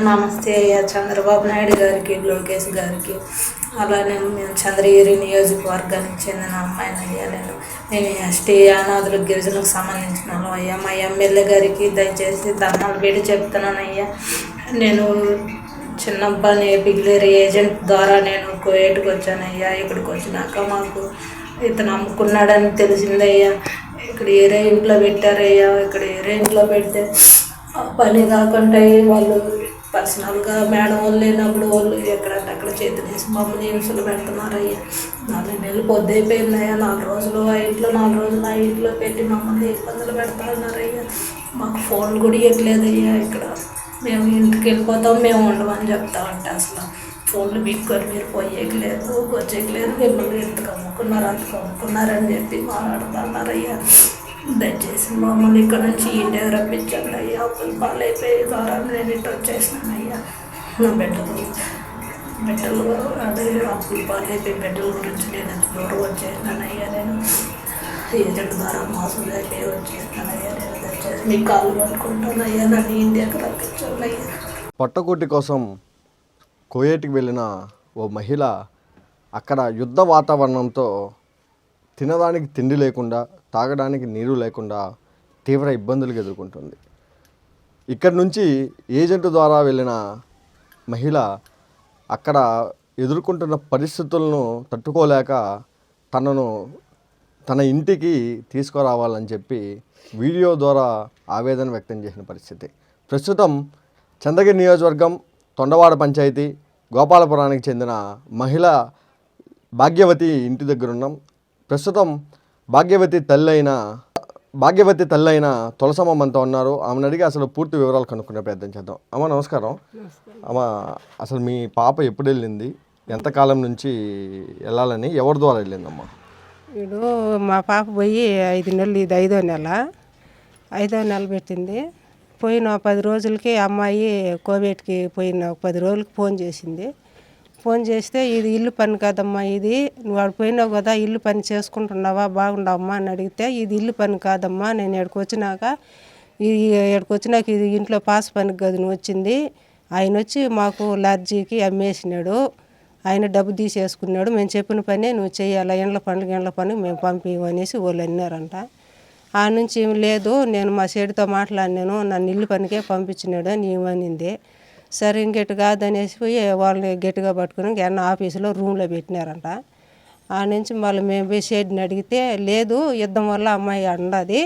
నమస్తే అయ్యా. చంద్రబాబు నాయుడు గారికి, లోకేష్ గారికి, అలానే మేము చంద్రగిరి నియోజకవర్గానికి చెందిన అమ్మాయినయ్యా. నేను ఎస్టీ అనాథులు గిరిజనకు సంబంధించిన అయ్యా. మా ఎమ్మెల్యే గారికి దయచేసి ధర్నాలు పెట్టి చెప్తున్నానయ్యా. నేను చిన్నప్పని పిల్లర్ ఏజెంట్ ద్వారా నేను కోయేటుకు వచ్చానయ్యా. ఇక్కడికి వచ్చినాక మాకు ఇతను అమ్ముకున్నాడని తెలిసిందయ్యా. ఇక్కడ ఏరే ఇంట్లో పెట్టారయ్యా. ఇక్కడ ఏరే ఇంట్లో పెడితే పని కాకుండా వాళ్ళు పర్సనల్గా మేడం వాళ్ళు లేనప్పుడు వాళ్ళు ఎక్కడంటే అక్కడ చేతులు వేసి మమ్మల్ని హింసలు పెడుతున్నారయ్యా. 4 నెలలు పొద్దైపోయిందయ్యా. 4 రోజులు ఆ ఇంట్లో 4 రోజులు ఆ ఇంట్లో పెట్టి మమ్మల్ని ఇబ్బందులు పెడుతున్నారయ్యా. మాకు ఫోన్లు కూడా ఇవ్వట్లేదయ్యా. ఇక్కడ మేము ఇంటికి వెళ్ళిపోతాం, మేము ఉండమని చెప్తామంటే అసలు ఫోన్లు బిక్కొని మీరు పోయేయట్లేదు, వచ్చేయట్లేదు, మిమ్మల్ని ఎందుకు అమ్ముకున్నారు, అంతకు అమ్ముకున్నారని చెప్పి మాట్లాడుతున్నారయ్యా. దయచేసి మమ్మల్ని ఇక్కడ నుంచి ఇండియా రప్పించండి అయ్యా. అప్పులు పాలైపోయి ద్వారా నేను ఇటు వచ్చేసానయ్యా. నా బిడ్డలు అదే అప్పులు పాలైపోయి బిడ్డల గురించి నేను ఎంత దూరం వచ్చేసానయ్యా. నేను ఏజెంట్ ద్వారా మోసం అయిపోయి వచ్చేసానయ్యా. నేను దయచేసి మీ కాళ్ళు పట్టుకుంటానయ్యా. నన్ను ఇండియాకి రప్పించండి అయ్యా. పొట్టకూటి కోసం కువైట్కి వెళ్ళిన ఓ మహిళ అక్కడ యుద్ధ వాతావరణంతో తినడానికి తిండి లేకుండా, తాగడానికి నీరు లేకుండా తీవ్ర ఇబ్బందులు ఎదుర్కొంటుంది. ఇక్కడి నుంచి ఏజెంట్ ద్వారా వెళ్ళిన మహిళ అక్కడ ఎదుర్కొంటున్న పరిస్థితులను తట్టుకోలేక తన ఇంటికి తీసుకురావాలని చెప్పి వీడియో ద్వారా ఆవేదన వ్యక్తం చేసిన పరిస్థితి. ప్రస్తుతం చంద్రగిరి నియోజకవర్గం తొండవాడ పంచాయతీ గోపాలపురానికి చెందిన మహిళ భాగ్యవతి ఇంటి దగ్గర ఉన్నాం. ప్రస్తుతం భాగ్యవతి తల్లి అయిన తులసమ్మ మనతో ఉన్నారు. ఆమెను అడిగి అసలు పూర్తి వివరాలు కనుక్కునే ప్రయత్నం చేద్దాం. అమ్మ నమస్కారం. అమ్మ, అసలు మీ పాప ఎప్పుడు వెళ్ళింది, ఎంతకాలం నుంచి వెళ్ళాలని, ఎవరి ద్వారా వెళ్ళిందమ్మా? ఇప్పుడు మా పాప పోయి 5 నెలలు, ఇది 5వ నెల. 5వ నెల పెట్టింది. పోయిన 10 రోజులకి అమ్మాయి కోవిడ్కి పోయిన 10 రోజులకి ఫోన్ చేసింది. ఫోన్ చేస్తే ఇది ఇల్లు పని కాదమ్మా, ఇది నువ్వు ఆడ పోయినావు కదా, ఇల్లు పని చేసుకుంటున్నావా, బాగుండవమ్మా అని అడిగితే ఇది ఇల్లు పని కాదమ్మా, నేను ఇక్కడికి వచ్చినాక ఇది ఇంట్లో పాస్ పనికి కదా నువ్వు వచ్చింది. ఆయన వచ్చి మాకు లాడ్జీకి అమ్మేసినాడు, ఆయన డబ్బు తీసేసుకున్నాడు, మేము చెప్పిన పని నువ్వు చేయాలా, ఎండ్ల పని మేము పంపించమనేసి వాళ్ళు అన్నారంట. ఆ నుంచి లేదు, నేను మా సైడ్తో మాట్లాడినాను, నన్ను ఇల్లు పనికే పంపించినాడు అని ఏమనింది. సరే ఇంకెటు కాదనేసి పోయి వాళ్ళని గట్టిగా పట్టుకుని ఎన్న ఆఫీసులో రూమ్లో పెట్టినారంట. ఆ నుంచి మళ్ళీ మేము పోయి షెడ్ని అడిగితే లేదు, యుద్ధం వల్ల అమ్మాయి ఉండదు,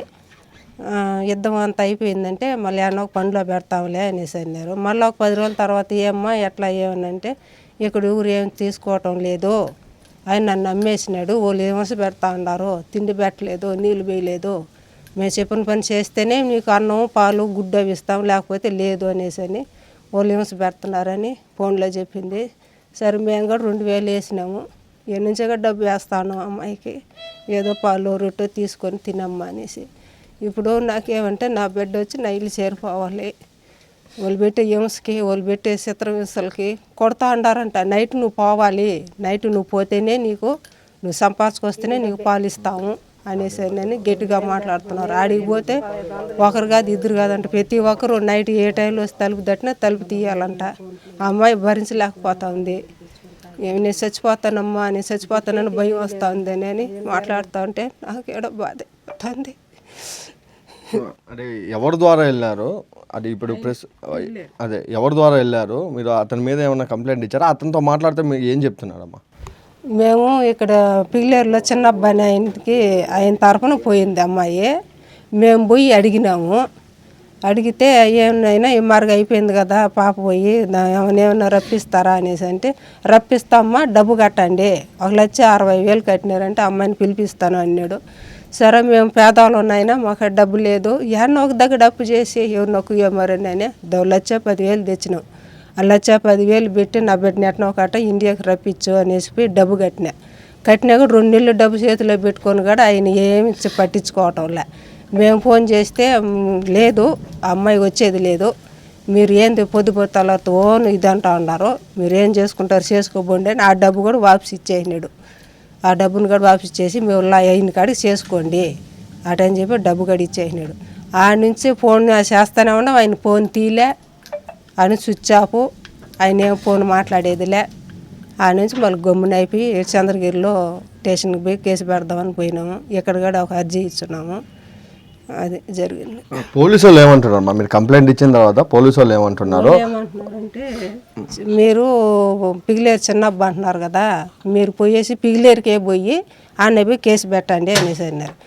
యుద్ధం అంతా అయిపోయిందంటే మళ్ళీ ఏమన్నా ఒక పనిలో పెడతాంలే అనేసి అన్నారు. మళ్ళీ ఒక 10 రోజుల తర్వాత ఏమ్మా ఎట్లా ఏమనంటే ఇక్కడ ఊరు ఏం తీసుకోవటం లేదు, ఆయన నన్ను అమ్మేసినాడు, వాళ్ళు ఏమసి పెడతా ఉన్నారు, తిండి పెట్టలేదు, నీళ్ళు వేయలేదు, మేము చెప్పిన పని చేస్తేనే మీకు అన్నం పాలు గుడ్డు అవి ఇస్తాం, లేకపోతే లేదు అనేసి అని వాళ్ళు హింస పెడుతున్నారని ఫోన్లో చెప్పింది. సరే మేము కూడా 2000 వేసినాము. ఈ నుంచే కూడా డబ్బు వేస్తాను అమ్మాయికి, ఏదో పాలు రొట్టె తీసుకొని తినమ్మా అనేసి. ఇప్పుడు నాకేమంటే నా బిడ్డ వచ్చి నా ఇల్లు చేరిపోవాలి. వాళ్ళు పెట్టే హింసకి, వాళ్ళు పెట్టే చిత్రహింసలకి కొడతా ఉండారంట. నైట్ నువ్వు పోవాలి, నైట్ నువ్వు పోతేనే నువ్వు సంపాదించుకొస్తేనే నీకు పాలు ఇస్తాము అనేసి అని గట్టిగా మాట్లాడుతున్నారు. ఆడికి పోతే ఒకరు కాదు, ఇద్దరు కాదంట, ప్రతి ఒక్కరు నైట్ ఏ టైంలో వస్తే తలుపు తట్టినా తలుపు తీయాలంట. ఆ అమ్మాయి భరించలేకపోతా ఉంది. నేను చచ్చిపోతానమ్మా, నేను చచ్చిపోతానని భయం వస్తూ ఉంది అని మాట్లాడుతూ ఉంటే నాకేడో బాధ అవుతుంది. అంటే ఎవరి ద్వారా వెళ్ళారు? అది ఇప్పుడు ఎవరి ద్వారా వెళ్ళారు? మీరు అతని మీద ఏమైనా కంప్లైంట్ ఇచ్చారా? అతనితో మాట్లాడితే మీరు ఏం చెప్తున్నారమ్మా? మేము ఇక్కడ పిల్లర్లో చిన్న అబ్బాయి ఆయన తరఫున పోయింది అమ్మాయి. మేము పోయి అడిగినాము. అడిగితే ఏమైనా మరుగు అయిపోయింది కదా పాప పోయి, ఏమన్నా రప్పిస్తారా అనేసి అంటే రప్పిస్తామ్మా, డబ్బు కట్టండి, 1,60,000 కట్టినారంటే అమ్మాయిని పిలిపిస్తాను అన్నాడు. సరే మేము పేదవాళ్ళు ఉన్నాయినా, మాకు డబ్బు లేదు, ఎవరినో ఒక దగ్గర డబ్బు చేసి ఎవరినొక ఏమరని 1,10,000 తెచ్చినాం. 1,10,000 పెట్టి నా బిడ్డని ఎట్నో ఒకట ఇండియాకి రప్పించు అనేసి పోయి డబ్బు కట్టినాక 2 నెలలు డబ్బు చేతిలో పెట్టుకొని కూడా ఆయన ఏమి పట్టించుకోవటంలే. మేము ఫోన్ చేస్తే లేదు, అమ్మాయి వచ్చేది లేదు, మీరు ఏంది పొద్దుపోతాలతో ఇదంటా ఉన్నారు, మీరు ఏం చేసుకుంటారు చేసుకోబోండి అని ఆ డబ్బు కూడా వాపసు ఇచ్చేసినాడు. ఆ డబ్బును కూడా వాపసు ఇచ్చేసి మేము అయిన కాడికి చేసుకోండి అటని చెప్పి డబ్బు కూడా ఇచ్చేసినాడు. ఆ నుంచి ఫోన్ చేస్తానే ఉన్నాం, ఆయన ఫోన్ తీలే, ఆయన స్విచ్ ఆఫ్, ఆయన ఏం ఫోన్ మాట్లాడేదిలే. ఆ నుంచి మళ్ళీ గమ్మున అయిపోయి చంద్రగిరిలో స్టేషన్కి పోయి కేసు పెడదామని పోయినాము. ఇక్కడ కూడా ఒక అర్జీ ఇచ్చున్నాము. అది జరిగింది. పోలీసు వాళ్ళు ఏమంటున్నారమ్మా? మీరు కంప్లైంట్ ఇచ్చిన తర్వాత పోలీసు వాళ్ళు ఏమంటున్నారు? ఏమంటున్నారంటే, మీరు పిగిలేరు చిన్నబ్బ అంటున్నారు కదా, మీరు పోయేసి పిగిలేరుకే పోయి ఆడ పోయి కేసు పెట్టండి అనేసి అన్నారు.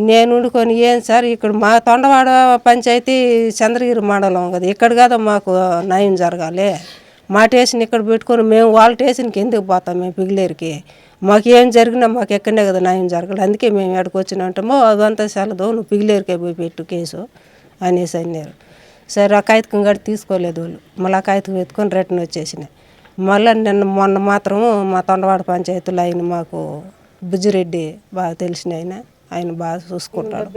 నేను వండుకొని ఏం సార్ ఇక్కడ మా తొండవాడ పంచాయతీ చంద్రగిరి మండలం కదా, ఇక్కడ కదా మాకు న్యాయం జరగాలి. మా స్టేషన్ ఇక్కడ పెట్టుకొని మేము వాళ్ళ స్టేషన్కి ఎందుకు పోతాం? మేము పిగిలేరుకి మాకు ఏం జరిగినా మాకు ఎక్కడనే కదా న్యాయం జరగాలి. అందుకే మేము ఎక్కడికి వచ్చినాంటామో అదంతా సెలదు, నువ్వు పిగిలేరుకే పోయి పెట్టు కేసు అనేసి అన్నారు. సరే ఆ కాగితం కూడా తీసుకోలేదు వాళ్ళు. మళ్ళీ ఆ కాగితం ఎత్తుకొని రిటర్న్ వచ్చేసినాయి. మళ్ళీ మొన్న మాత్రం మా తొండవాడ పంచాయతీలో ఆయన మాకు బుజ్జిరెడ్డి బాగా తెలిసిన ఆయన బాగా చూసుకుంటాడు.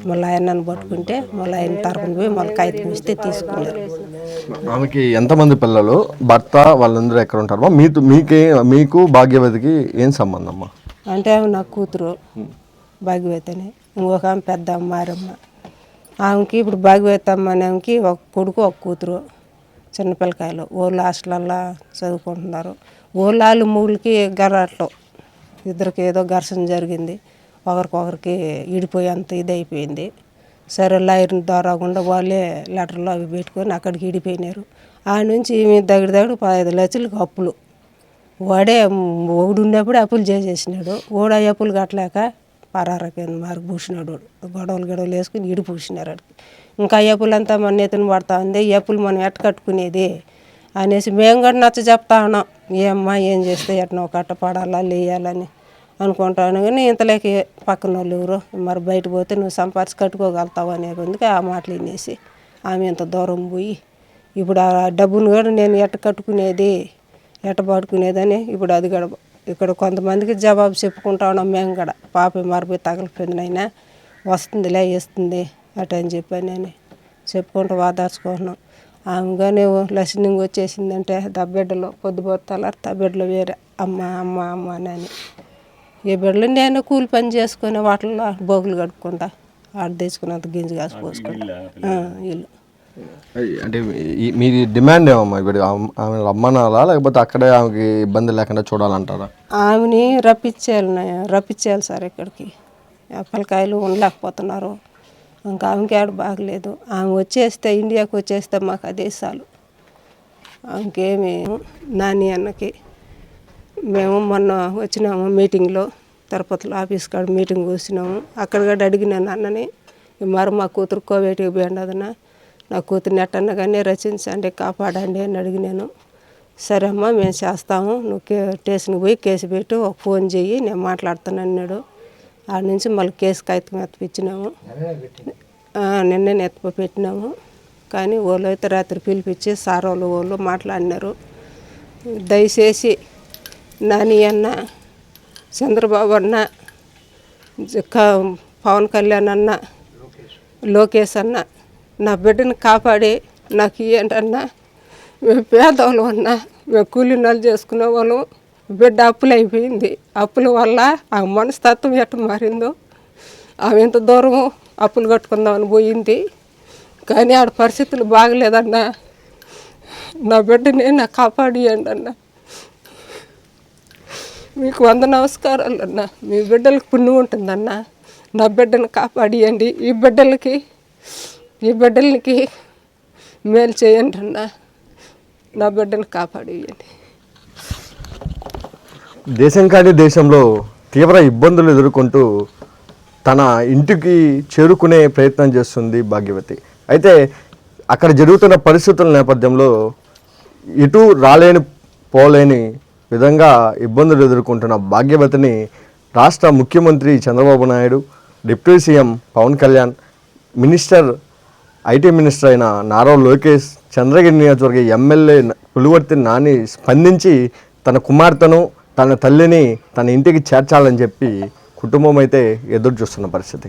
మళ్ళీ ఆయన నన్ను పట్టుకుంటే మళ్ళీ ఆయన తరపున పోయి మళ్ళీ కాగితం ఇస్తే తీసుకున్నారు. ఆమెకి ఎంతమంది పిల్లలు, భర్త, వాళ్ళందరూ ఎక్కడ ఉంటారమ్మా? మీకు భాగ్యవతికి ఏం సంబంధం అమ్మా? అంటే ఆమె నా కూతురు భాగ్యవతి అని, ఇంకొక ఆమె పెద్ద అమ్మ మారమ్మ. ఆమెకి ఇప్పుడు భాగ్యవతి అమ్మ అనే ఆమెకి ఒక కొడుకు ఒక కూతురు, చిన్నపిల్లకాయలు. ఊళ్ళో హాస్టల్లో చదువుకుంటున్నారు. ఊళ్ళో వాళ్ళు మూలకి గరాట్లో ఇద్దరికి ఏదో ఘర్షణ జరిగింది, ఒకరికొకరికి ఇడిపోయి అంత ఇది అయిపోయింది. సరే లాయర్ ద్వారా కూడా వాళ్ళే లెటర్లు అవి పెట్టుకొని అక్కడికి ఇడిపోయినారు. ఆ నుంచి ఈమె దగ్గర 15 లక్షలకు అప్పులు. వాడే ఒకడు ఉన్నప్పుడు అప్పులు చేసేసినాడు. ఓడ అప్పులు కట్టలేక పరారకి మార్కు పూసినాడు. గొడవలు వేసుకుని ఇడి పూసినారు అడికి. ఇంకా అప్పులంతా మన నెత్తిన పడతా ఉంది, ఈ అప్పులు మనం ఎట్ట కట్టుకునేది అనేసి మేము కూడా నచ్చ చెప్తా ఉన్నాం. ఏమ్మా ఏం చేస్తే ఎట్నో కట్ట పడాలా లేయాలని అనుకుంటాను. కానీ ఇంతలోకి పక్కన వాళ్ళు ఎవరు మరి బయట పోతే నువ్వు సంపాదించి కట్టుకోగలుగుతావు అనే కొందుకు ఆ మాటలు వినేసి ఆమె ఇంత దూరం పోయి ఇప్పుడు ఆ డబ్బును కూడా నేను ఎట్ట కట్టుకునేది, ఎట్ట పడుకునేదని ఇప్పుడు అది కూడా ఇక్కడ కొంతమందికి జవాబు చెప్పుకుంటా ఉన్నాం. మేము కూడా పాప మరిపోయి తగలిపోయిందినైనా వస్తుందిలే ఇస్తుంది అట అని చెప్పని నేను చెప్పుకుంటూ వాదార్చుకుంటున్నాం. ఆమె కానీ లక్షణంగా వచ్చేసిందంటే దబ్బిడ్డలో పొద్దుపోతారు, తబ్బిడ్డలో వేరే అమ్మ అమ్మ అమ్మ అని. ఏ బిడ్డలు నేను కూలి పని చేసుకుని వాటిల్లో బోగులు కట్టుకుంటా ఆడ తెచ్చుకున్నంత గింజ కాసి పోసుకుంటా ఇల్లు. అంటే మీ డిమాండ్ ఏమమ్మా? ఇప్పుడు ఆమె రమ్మనాలా లేకపోతే అక్కడే ఆమెకి ఇబ్బంది లేకుండా చూడాలంటారా? ఆమెని రప్పించేయాలి సార్ ఇక్కడికి. పిల్లకాయలు ఉండలేకపోతున్నారు. ఇంకా ఆమెకి ఆడ బాగలేదు. ఆమె వచ్చేస్తే ఇండియాకి వచ్చేస్తే మాకు అదే చాలు. ఆమెకేమి నాని అన్నకి మేము మొన్న వచ్చినాము మీటింగ్లో, తిరుపతిలో ఆఫీస్ కాడ మీటింగ్ వచ్చినాము. అక్కడ కూడా అడిగినాను అన్నని, మరి మా కూతురు కోవేటికి పోయిండదన్నా, నా కూతురుని ఎట్టన్నా కానీ రచించండి కాపాడండి అని అడిగినాను. సరే అమ్మా మేము చేస్తాము, నువ్వు స్టేషన్కి పోయి కేసు పెట్టు, ఒక ఫోన్ చెయ్యి నేను మాట్లాడుతాను అన్నాడు. ఆడ నుంచి మళ్ళీ కేసు కాగితం ఎత్తిపించినాము. నిన్నే ఎత్తి పెట్టినాము. కానీ వాళ్ళు అయితే రాత్రి పిలిపించి సార్ వాళ్ళు మాట్లాడినారు. దయచేసి నాని అన్న, చంద్రబాబు అన్న, పవన్ కళ్యాణ్ అన్న, లోకేష్ అన్న నా బిడ్డను కాపాడి నాకు ఏంటన్నా, మేము పేదవాళ్ళు అన్నా, మేము కూలి నెలలు చేసుకునే వాళ్ళు, బిడ్డ అప్పులు అయిపోయింది. అప్పుల వల్ల ఆ మనస్తత్వం ఎట్ట మారిందో, ఆమె ఎంత దూరం అప్పులు కట్టుకుందామని పోయింది. కానీ ఆడ పరిస్థితులు బాగలేదన్నా, నా బిడ్డని నాకు కాపాడియండి అన్న. మీకు 100 నమస్కారాలు అన్న. మీ బిడ్డలకు పుణ్యం ఉంటుందన్న, నా బిడ్డను కాపాడియండి. ఈ బిడ్డలకి మేలు చేయండి అన్న, నా బిడ్డను కాపాడియండి. దేశం కాని దేశంలో తీవ్ర ఇబ్బందులు ఎదుర్కొంటూ తన ఇంటికి చేరుకునే ప్రయత్నం చేస్తుంది భాగ్యవతి. అయితే అక్కడ జరుగుతున్న పరిస్థితుల నేపథ్యంలో ఇటు రాలేని పోలేని విధంగా ఇబ్బందులు ఎదుర్కొంటున్న భాగ్యవతిని రాష్ట్ర ముఖ్యమంత్రి Chandrababu Naidu, deputy CM Pawan Kalyan, IT minister అయిన నారా లోకేష్, చంద్రగిరి నియోజకవర్గ ఎమ్మెల్యే పులివర్తి నాని స్పందించి తన కుమార్తెను, తన తల్లిని తన ఇంటికి చేర్చాలని చెప్పి కుటుంబం అయితే ఎదురు చూస్తున్న పరిస్థితి.